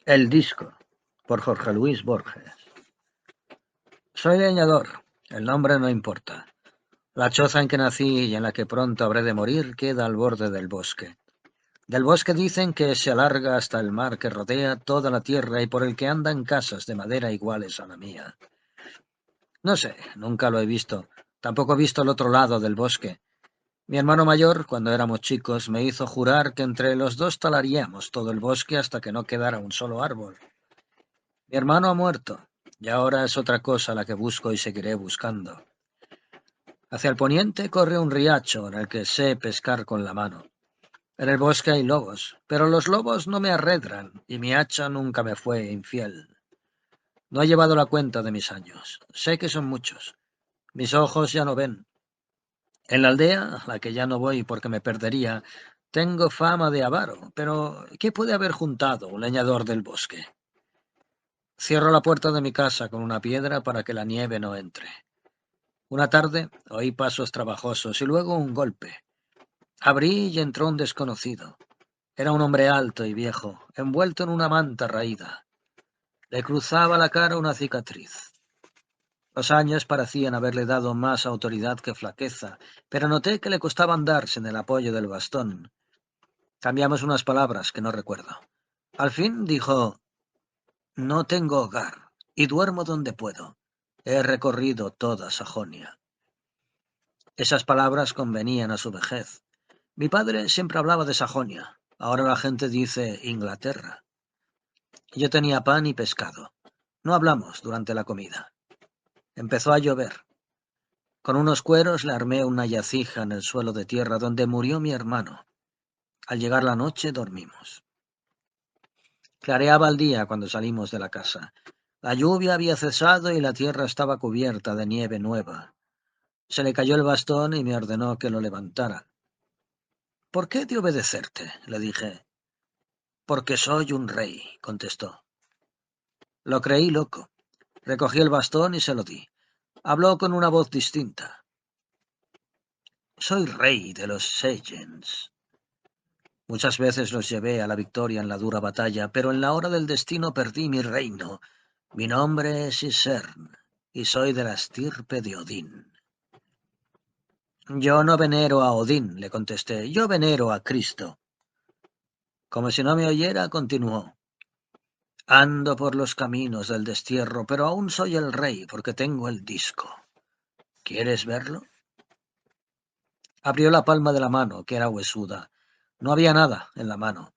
El disco, por Jorge Luis Borges. Soy leñador, el nombre no importa. La choza en que nací y en la que pronto habré de morir queda al borde del bosque. Del bosque dicen que se alarga hasta el mar que rodea toda la tierra y por el que andan casas de madera iguales a la mía. No sé, nunca lo he visto. Tampoco he visto el otro lado del bosque. Mi hermano mayor, cuando éramos chicos, me hizo jurar que entre los dos talaríamos todo el bosque hasta que no quedara un solo árbol. Mi hermano ha muerto, y ahora es otra cosa la que busco y seguiré buscando. Hacia el poniente corre un riacho en el que sé pescar con la mano. En el bosque hay lobos, pero los lobos no me arredran y mi hacha nunca me fue infiel. No he llevado la cuenta de mis años. Sé que son muchos. Mis ojos ya no ven. En la aldea, a la que ya no voy porque me perdería, tengo fama de avaro, pero ¿qué puede haber juntado un leñador del bosque? Cierro la puerta de mi casa con una piedra para que la nieve no entre. Una tarde oí pasos trabajosos y luego un golpe. Abrí y entró un desconocido. Era un hombre alto y viejo, envuelto en una manta raída. Le cruzaba la cara una cicatriz. Los años parecían haberle dado más autoridad que flaqueza, pero noté que le costaba andar sin el apoyo del bastón. Cambiamos unas palabras que no recuerdo. Al fin dijo: «No tengo hogar y duermo donde puedo. He recorrido toda Sajonia». Esas palabras convenían a su vejez. Mi padre siempre hablaba de Sajonia. Ahora la gente dice Inglaterra. Yo tenía pan y pescado. No hablamos durante la comida. Empezó a llover. Con unos cueros le armé una yacija en el suelo de tierra donde murió mi hermano. Al llegar la noche dormimos. Clareaba el día cuando salimos de la casa. La lluvia había cesado y la tierra estaba cubierta de nieve nueva. Se le cayó el bastón y me ordenó que lo levantara. «¿Por qué he de obedecerte?», le dije. «Porque soy un rey», contestó. Lo creí loco. Recogí el bastón y se lo di. Habló con una voz distinta. «Soy rey de los Saiyans». Muchas veces los llevé a la victoria en la dura batalla, pero en la hora del destino perdí mi reino. Mi nombre es Isern, y soy de la estirpe de Odín. «Yo no venero a Odín», le contesté, «yo venero a Cristo». Como si no me oyera, continuó. «Ando por los caminos del destierro, pero aún soy el rey porque tengo el disco. ¿Quieres verlo?». Abrió la palma de la mano, que era huesuda. No había nada en la mano.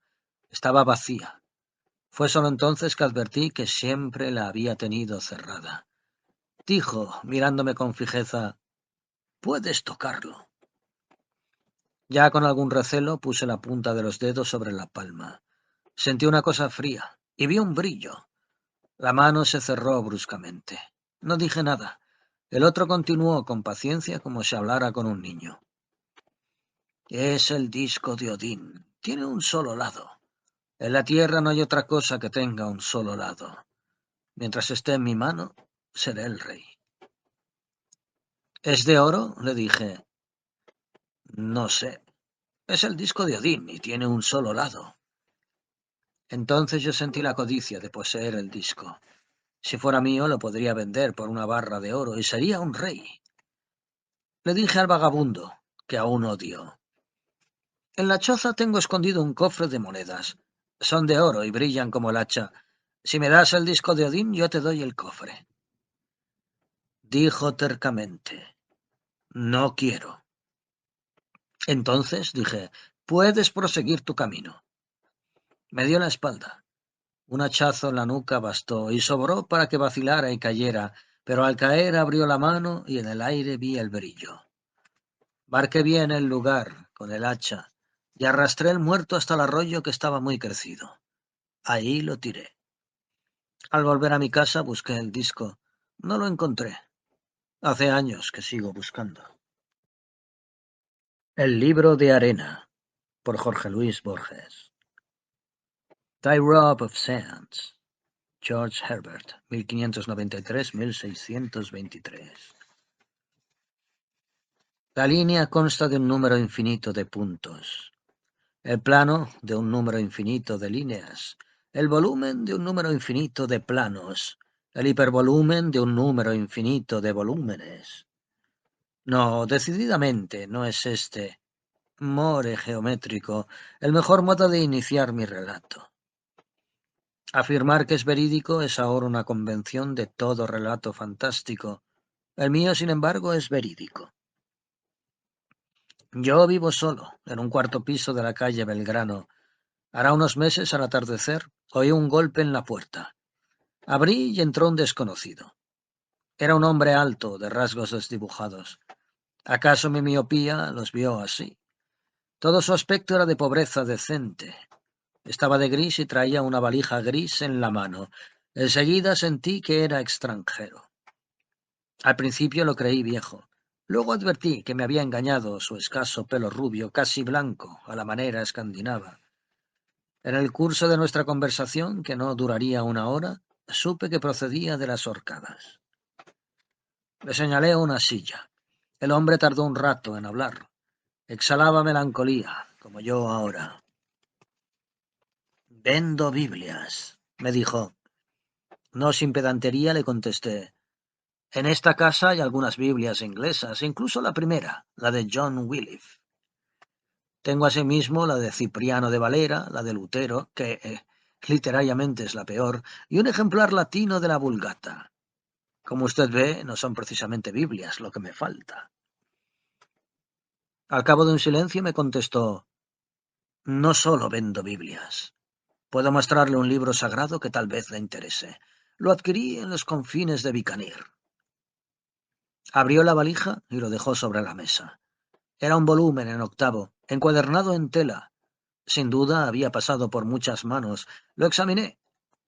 Estaba vacía. Fue solo entonces que advertí que siempre la había tenido cerrada. Dijo, mirándome con fijeza: «Puedes tocarlo». Ya con algún recelo puse la punta de los dedos sobre la palma. Sentí una cosa fría y vi un brillo. La mano se cerró bruscamente. No dije nada. El otro continuó con paciencia como si hablara con un niño. «Es el disco de Odín. Tiene un solo lado. En la tierra no hay otra cosa que tenga un solo lado. Mientras esté en mi mano, seré el rey». «¿Es de oro?», le dije. «No sé. Es el disco de Odín y tiene un solo lado». Entonces yo sentí la codicia de poseer el disco. Si fuera mío, lo podría vender por una barra de oro y sería un rey. Le dije al vagabundo, que aún odio: «En la choza tengo escondido un cofre de monedas. Son de oro y brillan como el hacha. Si me das el disco de Odín, yo te doy el cofre». Dijo tercamente: «No quiero». Entonces dije: «Puedes proseguir tu camino». Me dio la espalda. Un hachazo en la nuca bastó y sobró para que vacilara y cayera, pero al caer abrió la mano y en el aire vi el brillo. Marqué bien el lugar con el hacha y arrastré el muerto hasta el arroyo que estaba muy crecido. Ahí lo tiré. Al volver a mi casa busqué el disco. No lo encontré. Hace años que sigo buscando. El libro de arena, por Jorge Luis Borges. Die Rob of Sands, George Herbert, 1593-1623. La línea consta de un número infinito de puntos. El plano de un número infinito de líneas. el volumen de un número infinito de planos, el hipervolumen de un número infinito de volúmenes. No, decididamente no es este more geométrico el mejor modo de iniciar mi relato. Afirmar que es verídico es ahora una convención de todo relato fantástico. El mío, sin embargo, es verídico. Yo vivo solo, en un cuarto piso de la calle Belgrano. Hará unos meses, al atardecer, oí un golpe en la puerta. Abrí y entró un desconocido. Era un hombre alto, de rasgos desdibujados. ¿Acaso mi miopía los vio así? Todo su aspecto era de pobreza decente. Estaba de gris y traía una valija gris en la mano. Enseguida sentí que era extranjero. Al principio lo creí viejo. Luego advertí que me había engañado su escaso pelo rubio, casi blanco, a la manera escandinava. En el curso de nuestra conversación, que no duraría una hora, supe que procedía de las horcadas. Le señalé una silla. El hombre tardó un rato en hablar. Exhalaba melancolía, como yo ahora. «Vendo Biblias», me dijo. No sin pedantería le contesté. «En esta casa hay algunas Biblias inglesas, incluso la primera, la de John Wycliffe. Tengo asimismo la de Cipriano de Valera, la de Lutero, que literariamente es la peor, y un ejemplar latino de la Vulgata. Como usted ve, no son precisamente Biblias lo que me falta». Al cabo de un silencio me contestó: «No solo vendo Biblias. Puedo mostrarle un libro sagrado que tal vez le interese. Lo adquirí en los confines de Bicanir». Abrió la valija y lo dejó sobre la mesa. Era un volumen en octavo, encuadernado en tela. Sin duda había pasado por muchas manos. Lo examiné.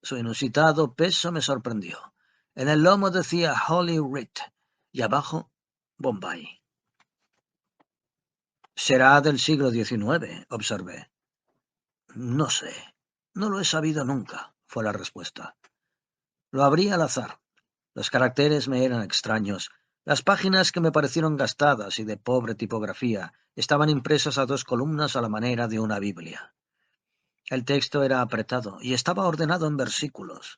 Su inusitado peso me sorprendió. En el lomo decía Holy Writ y abajo Bombay. «Será del siglo XIX», observé. «No sé. No lo he sabido nunca», fue la respuesta. Lo abrí al azar. Los caracteres me eran extraños. Las páginas, que me parecieron gastadas y de pobre tipografía, estaban impresas a dos columnas a la manera de una Biblia. El texto era apretado y estaba ordenado en versículos.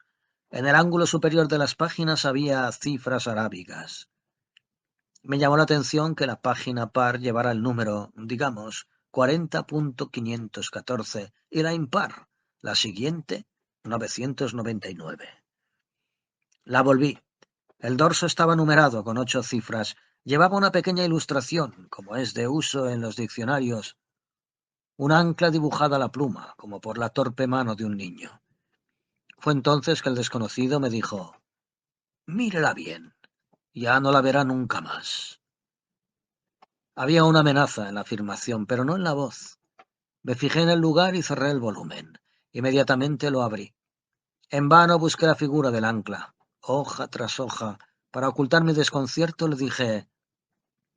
En el ángulo superior de las páginas había cifras arábigas. Me llamó la atención que la página par llevara el número, digamos, 40.514 y la impar, la siguiente, 999. La volví. El dorso estaba numerado con 8 cifras. Llevaba una pequeña ilustración, como es de uso en los diccionarios, un ancla dibujada a la pluma, como por la torpe mano de un niño. Fue entonces que el desconocido me dijo: «Mírela bien. Ya no la verá nunca más». Había una amenaza en la afirmación, pero no en la voz. Me fijé en el lugar y cerré el volumen. Inmediatamente lo abrí. En vano busqué la figura del ancla. Hoja tras hoja. Para ocultar mi desconcierto le dije: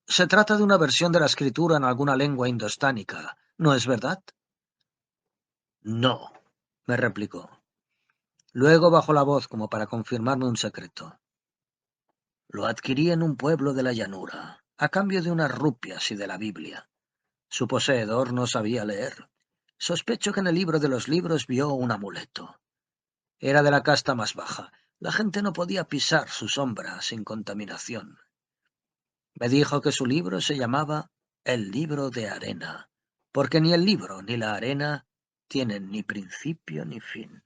«Se trata de una versión de la escritura en alguna lengua indostánica, ¿no es verdad?». «No», me replicó. Luego bajó la voz como para confirmarme un secreto. «Lo adquirí en un pueblo de la llanura, a cambio de unas rupias y de la Biblia. Su poseedor no sabía leer. Sospecho que en el libro de los libros vio un amuleto. Era de la casta más baja. La gente no podía pisar su sombra sin contaminación. Me dijo que su libro se llamaba El libro de arena, porque ni el libro ni la arena tienen ni principio ni fin».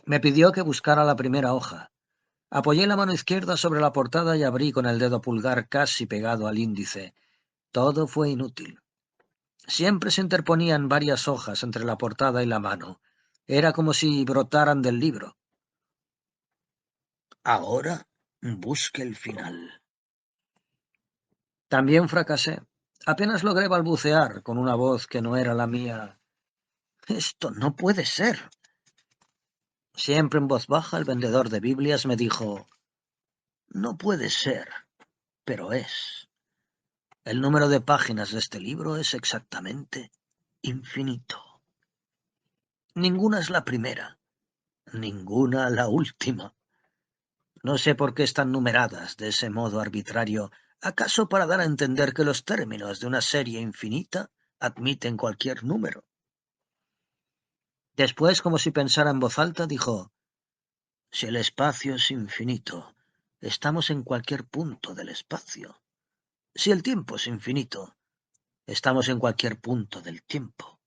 Me pidió que buscara la primera hoja. Apoyé la mano izquierda sobre la portada y abrí con el dedo pulgar casi pegado al índice. Todo fue inútil. Siempre se interponían varias hojas entre la portada y la mano. Era como si brotaran del libro. «Ahora busque el final». También fracasé. Apenas logré balbucear con una voz que no era la mía: «Esto no puede ser». Siempre en voz baja, el vendedor de Biblias me dijo: «No puede ser, pero es. El número de páginas de este libro es exactamente infinito. Ninguna es la primera, ninguna la última. No sé por qué están numeradas de ese modo arbitrario, acaso para dar a entender que los términos de una serie infinita admiten cualquier número». Después, como si pensara en voz alta, dijo: si el espacio es infinito, estamos en cualquier punto del espacio. Si el tiempo es infinito, estamos en cualquier punto del tiempo.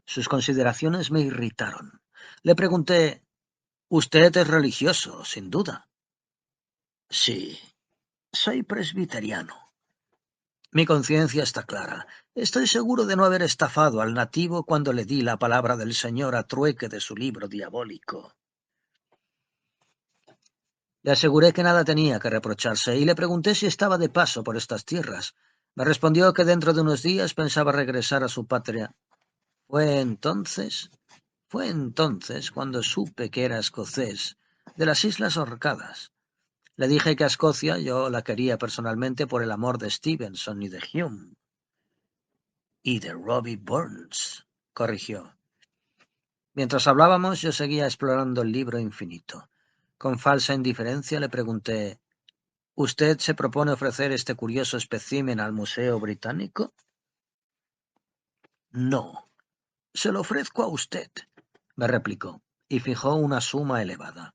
Sus consideraciones me irritaron. Le pregunté: usted es religioso, sin duda. Sí, soy presbiteriano. Mi conciencia está clara. Estoy seguro de no haber estafado al nativo cuando le di la palabra del Señor a trueque de su libro diabólico. Le aseguré que nada tenía que reprocharse y le pregunté si estaba de paso por estas tierras. Me respondió que dentro de unos días pensaba regresar a su patria. Fue entonces cuando supe que era escocés, de las Islas Orcadas. Le dije que a Escocia yo la quería personalmente por el amor de Stevenson y de Hume. Y de Robbie Burns, corrigió. Mientras hablábamos, yo seguía explorando el libro infinito. Con falsa indiferencia le pregunté: ¿usted se propone ofrecer este curioso espécimen al Museo Británico? No, se lo ofrezco a usted, me replicó, y fijó una suma elevada.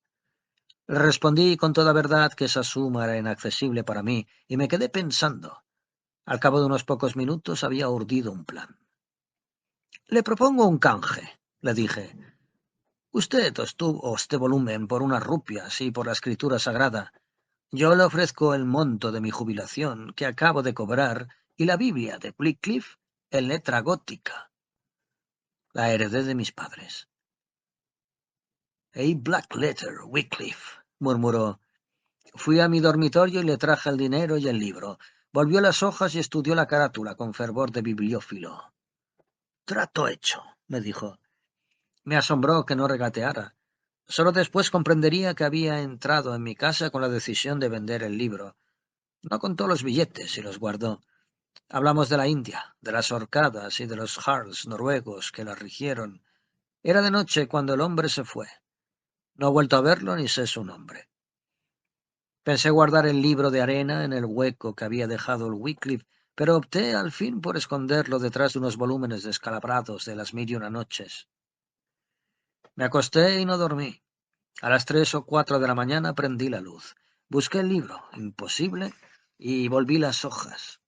Le respondí con toda verdad que esa suma era inaccesible para mí, y me quedé pensando. Al cabo de unos pocos minutos había urdido un plan. Le propongo un canje, le dije. Usted obtuvo este volumen por unas rupias y por la escritura sagrada. Yo le ofrezco el monto de mi jubilación que acabo de cobrar y la Biblia de Wycliffe en letra gótica. La heredé de mis padres. «A black letter, Wycliffe», murmuró. Fui a mi dormitorio y le traje el dinero y el libro. Volvió las hojas y estudió la carátula con fervor de bibliófilo. «Trato hecho», me dijo. Me asombró que no regateara. Solo después comprendería que había entrado en mi casa con la decisión de vender el libro. No contó los billetes y los guardó. Hablamos de la India, de las Orcadas y de los jarls noruegos que la rigieron. Era de noche cuando el hombre se fue. No he vuelto a verlo ni sé su nombre. Pensé guardar el libro de arena en el hueco que había dejado el Wycliffe, pero opté al fin por esconderlo detrás de unos volúmenes descalabrados de las 1001 noches. Me acosté y no dormí. A las 3 o 4 de la mañana prendí la luz. Busqué el libro, imposible, y volví las hojas.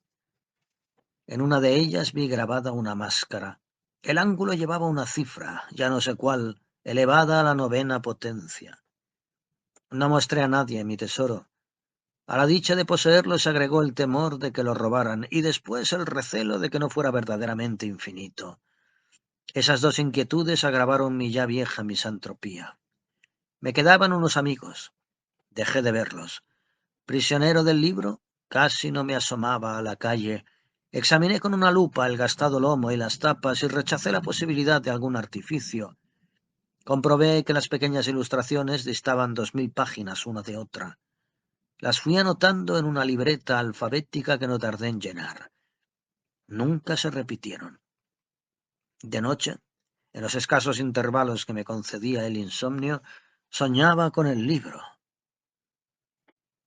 En una de ellas vi grabada una máscara. El ángulo llevaba una cifra, ya no sé cuál, elevada a la 9ª potencia. No mostré a nadie mi tesoro. A la dicha de poseerlo se agregó el temor de que lo robaran y después el recelo de que no fuera verdaderamente infinito. Esas dos inquietudes agravaron mi ya vieja misantropía. Me quedaban unos amigos. Dejé de verlos. Prisionero del libro, casi no me asomaba a la calle. Examiné con una lupa el gastado lomo y las tapas y rechacé la posibilidad de algún artificio. Comprobé que las pequeñas ilustraciones distaban 2000 páginas una de otra. Las fui anotando en una libreta alfabética que no tardé en llenar. Nunca se repitieron. De noche, en los escasos intervalos que me concedía el insomnio, soñaba con el libro.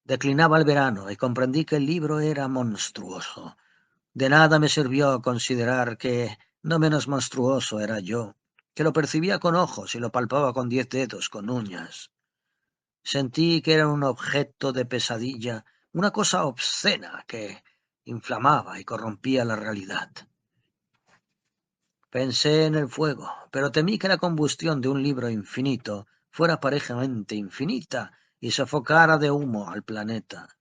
Declinaba el verano y comprendí que el libro era monstruoso. De nada me sirvió considerar que no menos monstruoso era yo, que lo percibía con ojos y lo palpaba con 10 dedos, con uñas. Sentí que era un objeto de pesadilla, una cosa obscena que inflamaba y corrompía la realidad. Pensé en el fuego, pero temí que la combustión de un libro infinito fuera parejamente infinita y sofocara de humo al planeta.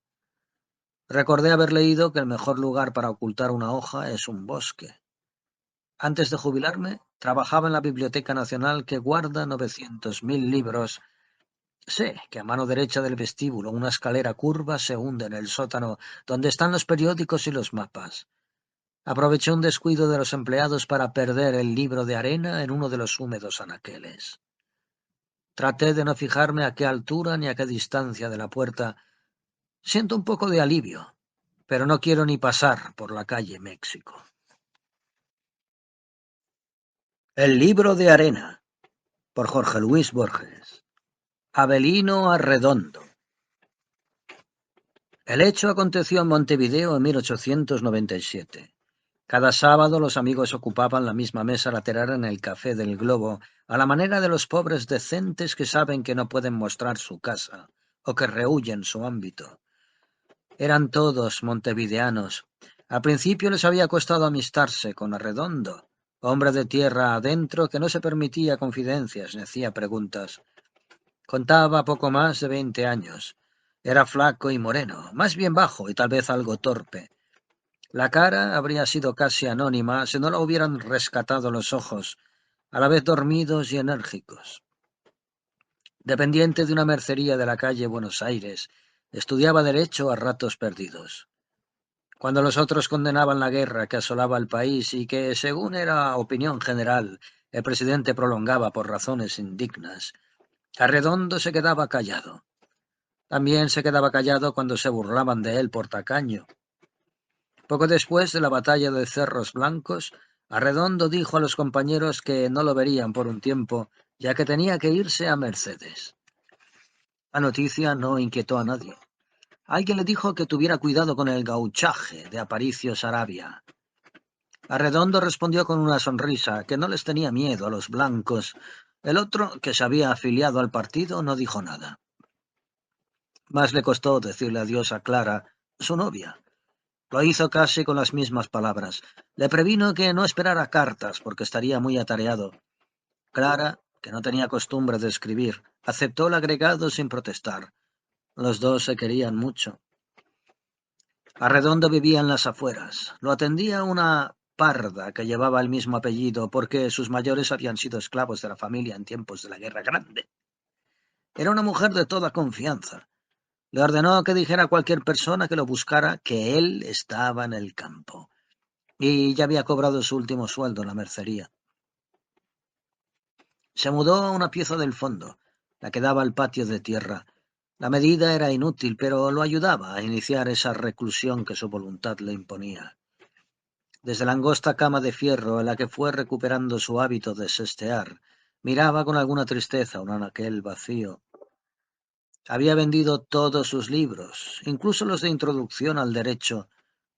Recordé haber leído que el mejor lugar para ocultar una hoja es un bosque. Antes de jubilarme, trabajaba en la Biblioteca Nacional que guarda 900.000 libros. Sé que a mano derecha del vestíbulo una escalera curva se hunde en el sótano donde están los periódicos y los mapas. Aproveché un descuido de los empleados para perder el libro de arena en uno de los húmedos anaqueles. Traté de no fijarme a qué altura ni a qué distancia de la puerta. Siento un poco de alivio, pero no quiero ni pasar por la calle México. El libro de arena, por Jorge Luis Borges. Avelino Arredondo. El hecho aconteció en Montevideo en 1897. Cada sábado los amigos ocupaban la misma mesa lateral en el Café del Globo, a la manera de los pobres decentes que saben que no pueden mostrar su casa o que rehúyen su ámbito. Eran todos montevideanos. Al principio les había costado amistarse con Arredondo, hombre de tierra adentro que no se permitía confidencias ni hacía preguntas. Contaba poco más de 20 años. Era flaco y moreno, más bien bajo y tal vez algo torpe. La cara habría sido casi anónima si no la hubieran rescatado los ojos, a la vez dormidos y enérgicos. Dependiente de una mercería de la calle Buenos Aires, estudiaba derecho a ratos perdidos. Cuando los otros condenaban la guerra que asolaba el país y que, según era opinión general, el presidente prolongaba por razones indignas, Arredondo se quedaba callado. También se quedaba callado cuando se burlaban de él por tacaño. Poco después de la batalla de Cerros Blancos, Arredondo dijo a los compañeros que no lo verían por un tiempo, ya que tenía que irse a Mercedes. La noticia no inquietó a nadie. Alguien le dijo que tuviera cuidado con el gauchaje de Aparicio Saravia. Arredondo respondió con una sonrisa que no les tenía miedo a los blancos. El otro, que se había afiliado al partido, no dijo nada. Más le costó decirle adiós a Clara, su novia. Lo hizo casi con las mismas palabras. Le previno que no esperara cartas porque estaría muy atareado. Clara, que no tenía costumbre de escribir, aceptó el agregado sin protestar. Los dos se querían mucho. Arredondo vivía en las afueras. Lo atendía una parda que llevaba el mismo apellido porque sus mayores habían sido esclavos de la familia en tiempos de la Guerra Grande. Era una mujer de toda confianza. Le ordenó que dijera a cualquier persona que lo buscara que él estaba en el campo. Y ya había cobrado su último sueldo en la mercería. Se mudó a una pieza del fondo, la que daba al patio de tierra. La medida era inútil, pero lo ayudaba a iniciar esa reclusión que su voluntad le imponía. Desde la angosta cama de fierro en la que fue recuperando su hábito de sestear, miraba con alguna tristeza un anaquel vacío. Había vendido todos sus libros, incluso los de introducción al derecho.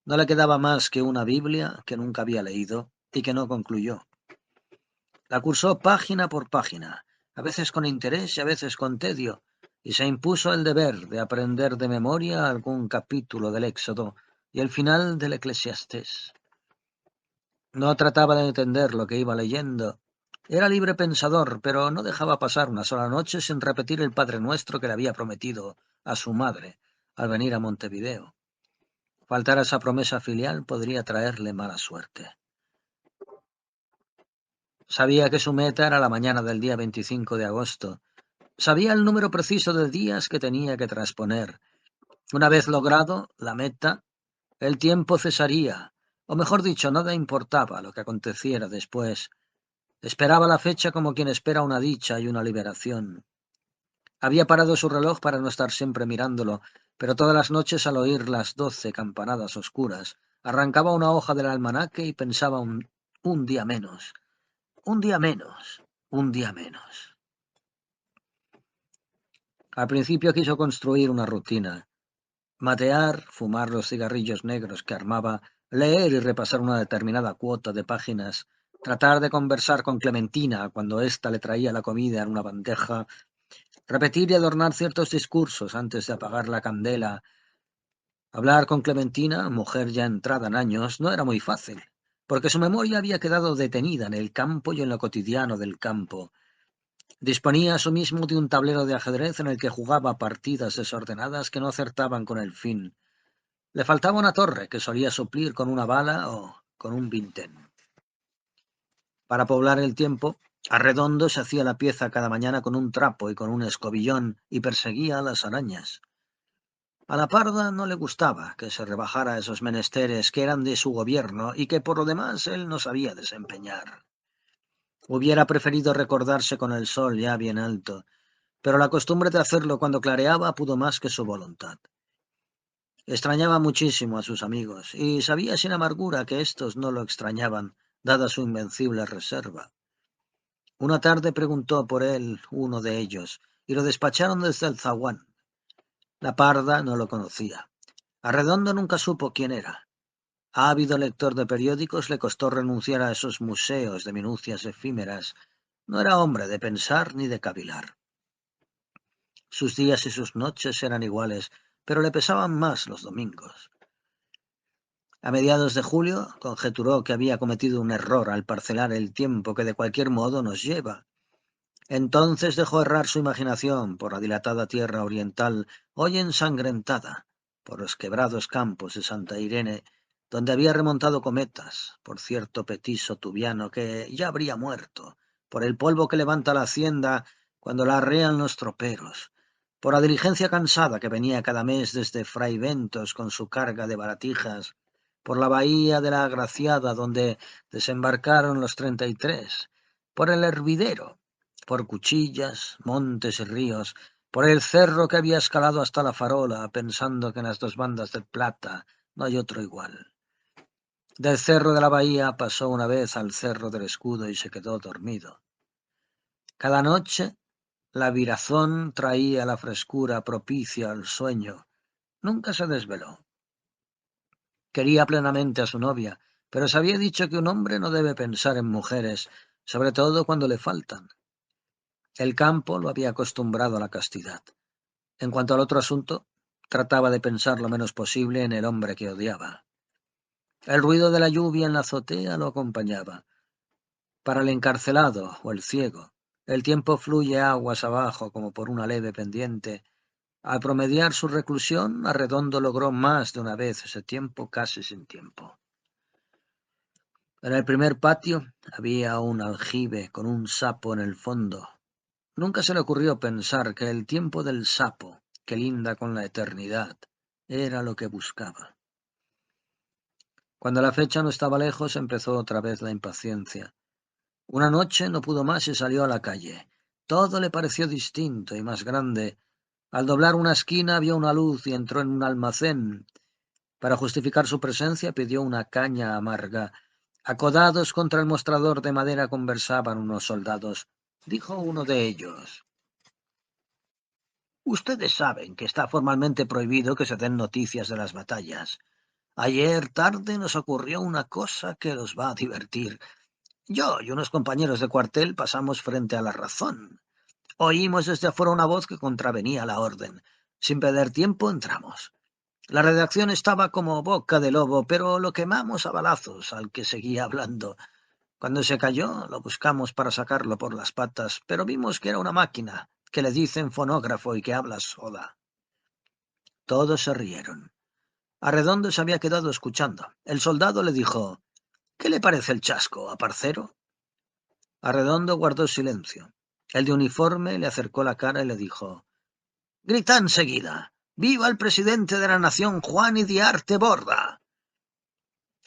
No le quedaba más que una Biblia que nunca había leído y que no concluyó. La cursó página por página, a veces con interés y a veces con tedio, y se impuso el deber de aprender de memoria algún capítulo del Éxodo y el final del Eclesiastés. No trataba de entender lo que iba leyendo. Era libre pensador, pero no dejaba pasar una sola noche sin repetir el Padre Nuestro que le había prometido a su madre al venir a Montevideo. Faltar a esa promesa filial podría traerle mala suerte. Sabía que su meta era la mañana del día 25 de agosto. Sabía el número preciso de días que tenía que transponer. Una vez logrado la meta, el tiempo cesaría, o mejor dicho, nada importaba lo que aconteciera después. Esperaba la fecha como quien espera una dicha y una liberación. Había parado su reloj para no estar siempre mirándolo, pero todas las noches al oír las 12 campanadas oscuras, arrancaba una hoja del almanaque y pensaba un día menos, un día menos, un día menos. Al principio quiso construir una rutina. Matear, fumar los cigarrillos negros que armaba, leer y repasar una determinada cuota de páginas, tratar de conversar con Clementina cuando ésta le traía la comida en una bandeja, repetir y adornar ciertos discursos antes de apagar la candela. Hablar con Clementina, mujer ya entrada en años, no era muy fácil, porque su memoria había quedado detenida en el campo y en lo cotidiano del campo. Disponía asimismo de un tablero de ajedrez en el que jugaba partidas desordenadas que no acertaban con el fin. Le faltaba una torre que solía suplir con una bala o con un vintén. Para poblar el tiempo, Arredondo se hacía la pieza cada mañana con un trapo y con un escobillón y perseguía a las arañas. A la parda no le gustaba que se rebajara esos menesteres que eran de su gobierno y que por lo demás él no sabía desempeñar. Hubiera preferido recordarse con el sol ya bien alto, pero la costumbre de hacerlo cuando clareaba pudo más que su voluntad. Extrañaba muchísimo a sus amigos, y sabía sin amargura que éstos no lo extrañaban, dada su invencible reserva. Una tarde preguntó por él uno de ellos, y lo despacharon desde el zaguán. La parda no lo conocía. Arredondo nunca supo quién era. Ávido lector de periódicos, le costó renunciar a esos museos de minucias efímeras. No era hombre de pensar ni de cavilar. Sus días y sus noches eran iguales, pero le pesaban más los domingos. A mediados de julio conjeturó que había cometido un error al parcelar el tiempo que de cualquier modo nos lleva. Entonces dejó errar su imaginación por la dilatada tierra oriental, hoy ensangrentada, por los quebrados campos de Santa Irene, donde había remontado cometas, por cierto petiso tubiano que ya habría muerto, por el polvo que levanta la hacienda cuando la arrean los troperos, por la diligencia cansada que venía cada mes desde Fraiventos con su carga de baratijas, por la bahía de la Agraciada donde desembarcaron los 33, por el hervidero, por Cuchillas, montes y ríos, por el cerro que había escalado hasta la Farola, pensando que en las dos bandas del Plata no hay otro igual. Del cerro de la bahía pasó una vez al cerro del Escudo y se quedó dormido. Cada noche la virazón traía la frescura propicia al sueño. Nunca se desveló. Quería plenamente a su novia, pero se había dicho que un hombre no debe pensar en mujeres, sobre todo cuando le faltan. El campo lo había acostumbrado a la castidad. En cuanto al otro asunto, trataba de pensar lo menos posible en el hombre que odiaba. El ruido de la lluvia en la azotea lo acompañaba. Para el encarcelado o el ciego, el tiempo fluye aguas abajo como por una leve pendiente. Al promediar su reclusión, Arredondo logró más de una vez ese tiempo casi sin tiempo. En el primer patio había un aljibe con un sapo en el fondo. Nunca se le ocurrió pensar que el tiempo del sapo, que linda con la eternidad, era lo que buscaba. Cuando la fecha no estaba lejos, empezó otra vez la impaciencia. Una noche no pudo más y salió a la calle. Todo le pareció distinto y más grande. Al doblar una esquina vio una luz y entró en un almacén. Para justificar su presencia pidió una caña amarga. Acodados contra el mostrador de madera conversaban unos soldados. Dijo uno de ellos: Ustedes saben que está formalmente prohibido que se den noticias de las batallas. Ayer tarde nos ocurrió una cosa que los va a divertir. Yo y unos compañeros de cuartel pasamos frente a la Razón. Oímos desde afuera una voz que contravenía la orden. Sin perder tiempo entramos. La redacción estaba como boca de lobo, pero lo quemamos a balazos al que seguía hablando. Cuando se cayó, lo buscamos para sacarlo por las patas, pero vimos que era una máquina, que le dicen fonógrafo y que habla sola. Todos se rieron. Arredondo se había quedado escuchando. El soldado le dijo: ¿Qué le parece el chasco, aparcero? Arredondo guardó silencio. El de uniforme le acercó la cara y le dijo: Grita enseguida: ¡Viva el presidente de la nación, Juan Iriarte Borda!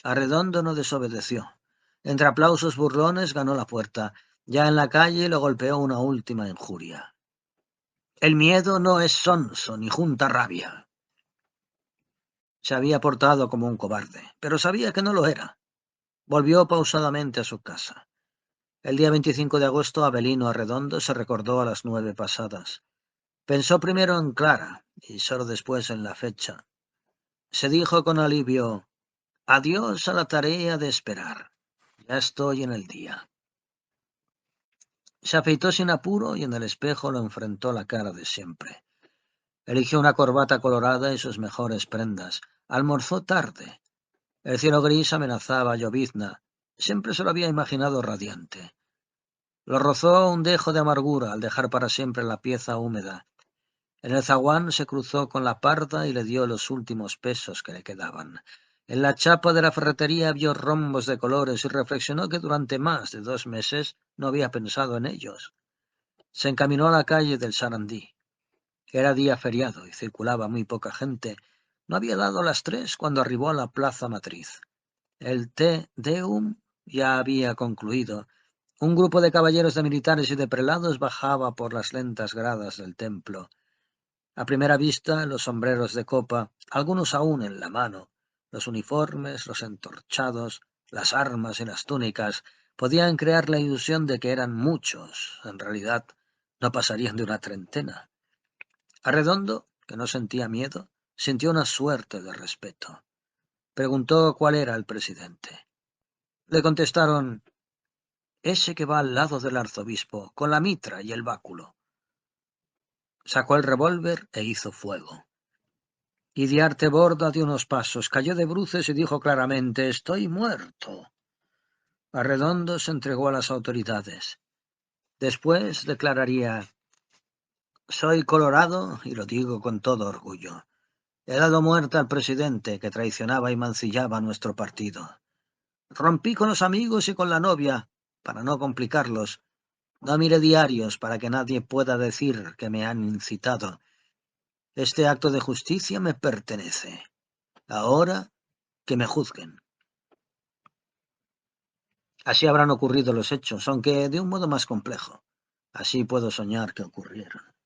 Arredondo no desobedeció. Entre aplausos burlones ganó la puerta. Ya en la calle lo golpeó una última injuria. El miedo no es sonso ni junta rabia. Se había portado como un cobarde, pero sabía que no lo era. Volvió pausadamente a su casa. El día 25 de agosto, Avelino Arredondo se recordó a las 9 pasadas. Pensó primero en Clara y solo después en la fecha. Se dijo con alivio: adiós a la tarea de esperar. Ya estoy en el día. Se afeitó sin apuro y en el espejo lo enfrentó la cara de siempre. Eligió una corbata colorada y sus mejores prendas. Almorzó tarde. El cielo gris amenazaba llovizna. Siempre se lo había imaginado radiante. Lo rozó un dejo de amargura al dejar para siempre la pieza húmeda. En el zaguán se cruzó con la parda y le dio los últimos pesos que le quedaban. En la chapa de la ferretería vio rombos de colores y reflexionó que durante más de 2 meses no había pensado en ellos. Se encaminó a la calle del Sarandí. Era día feriado y circulaba muy poca gente. No había dado las 3 cuando arribó a la plaza matriz. El Te Deum ya había concluido. Un grupo de caballeros, de militares y de prelados bajaba por las lentas gradas del templo. A primera vista, los sombreros de copa, algunos aún en la mano, los uniformes, los entorchados, las armas y las túnicas, podían crear la ilusión de que eran muchos. En realidad, no pasarían de una treintena. Arredondo, que no sentía miedo, sintió una suerte de respeto. Preguntó cuál era el presidente. Le contestaron: ese que va al lado del arzobispo, con la mitra y el báculo. Sacó el revólver e hizo fuego. Iriarte Borda dio unos pasos, cayó de bruces y dijo claramente: «Estoy muerto». Arredondo se entregó a las autoridades. Después declararía: «Soy colorado y lo digo con todo orgullo. He dado muerte al presidente que traicionaba y mancillaba nuestro partido. Rompí con los amigos y con la novia para no complicarlos. No miré diarios para que nadie pueda decir que me han incitado. Este acto de justicia me pertenece. Ahora que me juzguen». Así habrán ocurrido los hechos, aunque de un modo más complejo. Así puedo soñar que ocurrieron.